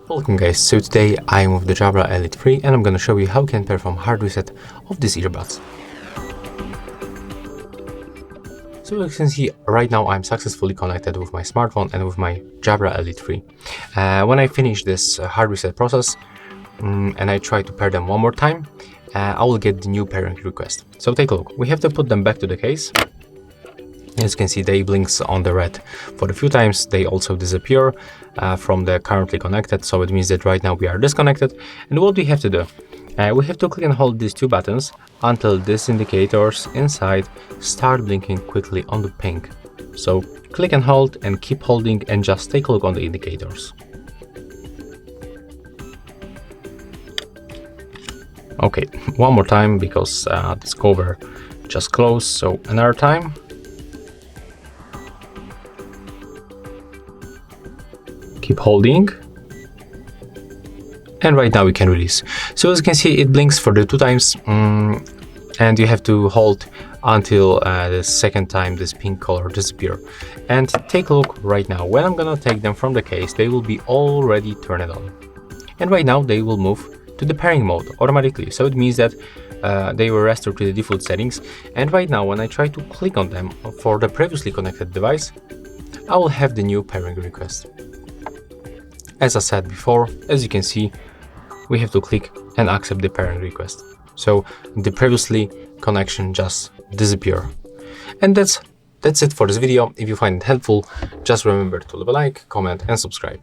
Welcome guys, so today I am with the Jabra Elite 3 and I'm gonna show you how you can perform hard reset of these earbuds. So as you can see, right now I'm successfully connected with my smartphone and with my Jabra Elite 3. When I finish this hard reset process and I try to pair them one more time, I will get the new pairing request. So take a look, we have to put them back to the case. As you can see, they blinks on the red for a few times. They also disappear from the currently connected, so it means that right now we are disconnected. And what we have to do, we have to click and hold these two buttons until these indicators inside start blinking quickly on the pink. So click and hold and keep holding and just take a look on the indicators. Okay, one more time because this cover just closed, so another time. Keep holding, and right now we can release. So as you can see, it blinks for the two times, and you have to hold until the second time this pink color disappear. And take a look right now. When I'm gonna take them from the case, they will be already turned on, and right now they will move to the pairing mode automatically. So it means that they were restored to the default settings. And right now when I try to click on them for the previously connected device, I will have the new pairing request. As I said before, as you can see, we have to click and accept the pairing request. So the previously connection just disappear. And that's it for this video. If you find it helpful, just remember to leave a like, comment and subscribe.